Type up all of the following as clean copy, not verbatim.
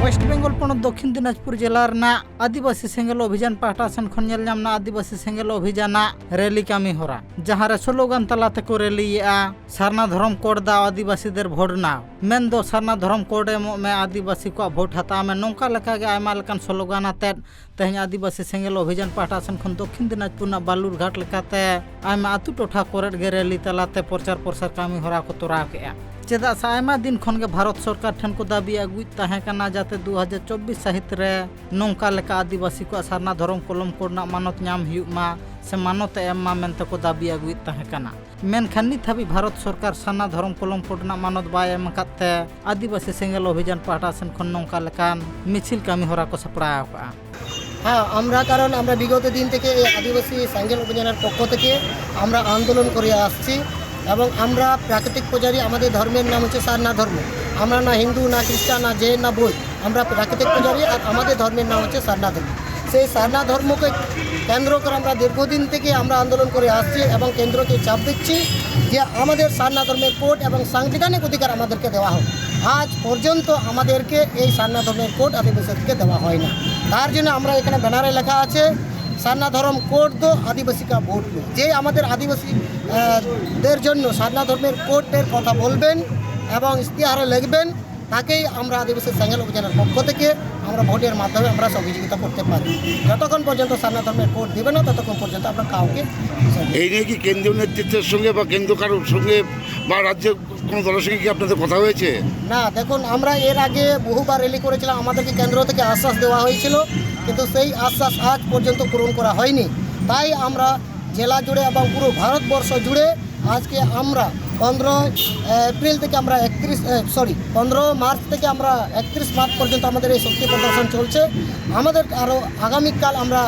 West Bengal পনেরো দক্ষিণ দিনাজপুর জেলার আদিবাসী সেঙ্গেল অভিযান পাহটা সেন খন না আদিবাসী সেঙ্গেল অভিযান রেলি কামি হরা যাহারে স্লোগান তালাতে কো রেলিয়া সারনা ধরম কোড দাও আদিবাসীদের ভোট নাও মেন দো সারনা ধরম কোড এমᱚᱜ ᱢᱮ আদিবাসী को ভোট হাতা মে নৌকা লেকাগে আয়মা লেকান স্লোগান আতেদ তেহেñ আদিবাসী সেঙ্গেল অভিযান পাহটা সেন খন দক্ষিণ দিনাজপুর বালুরঘাট লেকাতে আয়মা আতু টোঠা করেট গে রেলি তালাতে প্রচার প্রসার কামি হরা को तोरा केआ चेदा से आयमा दिन खन के भारत सरकार ठन को दाबी अगुई ताहे कना जाते 2024 साहित रे नौका लेका आदिवासी को सारना धरम कलम कोडना मानत नाम हुमा से मानत एम मेनते को दाबी अगुई ताहे कना मेनखान नित हाबी भारत सरकार सारना धरम कलम कोडना मानत बाय एम काते आदिवासी सेंगेल अभियान पाहटा सेन खन नौका लेकान मिছিল कामी हरा को सपड़ाव का। হ্যাঁ, আমরা কারণ আমরা বিগত দিন থেকে এই আদিবাসী সেঙ্গেল অভিযানের পক্ষ থেকে আমরা আন্দোলন করে আসছি এবং আমরা প্রাকৃতিক পূজারী। আমাদের ধর্মের নাম হচ্ছে সারনা ধর্ম। আমরা না হিন্দু না খ্রিস্টান না জৈন না বৌদ্ধ, আমরা প্রাকৃতিক পূজারী আর আমাদের ধর্মের নাম হচ্ছে সারনা ধর্ম। সেই সারনা ধর্মকে কেন্দ্র করে আমরা দীর্ঘদিন থেকে আমরা আন্দোলন করে আসছি এবং কেন্দ্রকে চাপ দিচ্ছি যে আমাদের সারনা ধর্মের কোড এবং সাংবিধানিক অধিকার আমাদেরকে দেওয়া হোক। আজ পর্যন্ত আমাদেরকে এই সারনা ধর্মের কোড আদিবাসীদেরকে দেওয়া হয় না। তার জন্য আমরা এখানে ব্যানারে লেখা আছে সারনা ধর্ম কোড দো আদিবাসী কা ভোট লো। যে আমাদের আদিবাসীদের জন্য সারনা ধর্মের কোডের কথা বলবেন এবং ইশতেহারে লিখবেন তাকেই আমরা আদিবাসী সেঙ্গেল অভিযানের পক্ষ থেকে আমরা ভোটের মাধ্যমে আমরা সহযোগিতা করতে পারি। যতক্ষণ পর্যন্ত সারনা ধর্মের কোড দেবে না ততক্ষণ পর্যন্ত আমরা কাউকে এই নিয়ে কি কেন্দ্রীয় নেতৃত্বের সঙ্গে বা কেন্দ্র কারোর সঙ্গে বা রাজ্যের কোনো দলের সঙ্গে কি আপনাদের কথা হয়েছে? না, দেখুন আমরা এর আগে বহুবার র্যালি করেছিলাম, আমাদেরকে কেন্দ্র থেকে আশ্বাস দেওয়া হয়েছিল কিন্তু সেই আশ্বাস আজ পর্যন্ত পূরণ করা হয়নি। তাই আমরা জেলা জুড়ে এবং পুরো ভারতবর্ষ জুড়ে আজকে আমরা 15 এপ্রিল থেকে আমরা 15 মার্চ থেকে আমরা 31 মার্চ পর্যন্ত আমাদের এই শক্তি প্রদর্শন চলছে। আমাদের আরও আগামীকাল আমরা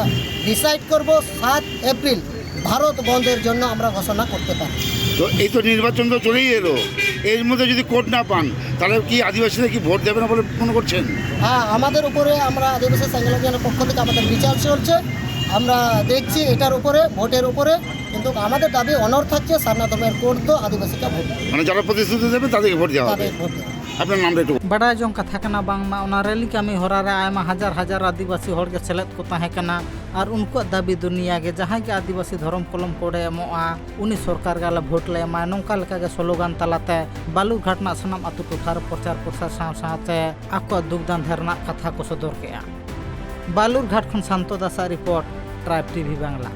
ডিসাইড করব 7 এপ্রিল ভারত বন্ধের জন্য আমরা ঘোষণা করতে পারি। তো এই তো নির্বাচন তো চলেই এলো, এর মধ্যে যদি কোড না পান তাহলে কি আদিবাসীরা কি ভোট দেবে না বলে মনে করছেন? হ্যাঁ, আমাদের উপরে আমরা আদিবাসী সেঙ্গেল অভিযানের পক্ষ থেকে আমাদের বিচার চলছে। আমরা দেখছি এটার উপরে ভোটের উপরে, কিন্তু আমাদের দাবি অনর থাকছে সারনা ধর্মের কোড তো আদিবাসীকে ভোট, মানে যারা প্রতিশ্রুতি দেবে তাদেরকে ভোট দেওয়া হবে। তাদের ভোট দেওয়া। আপনার নামটা একটু बड़ा जों कथा कना बांगमा ओना रैली कामी होरा रे आयमा हजार हजार आदिवासी होड़ के सेलेद को ताहे कना और उनको दाबी दुनिया के जहाँ के आदिवासी धर्म कलम कोडे एमोआ उनी सरकार गाला भोट ले एमा नौका लेका के स्लोगान तालाते बालुरघाट ना सनाम आतु टोठार प्रचार प्रसार साथे आको दुगदान धरना कथा को सदर केआ। बालुरघाट खन शांतो दासा रिपोर्ट ट्राइब टीवी बांग्ला।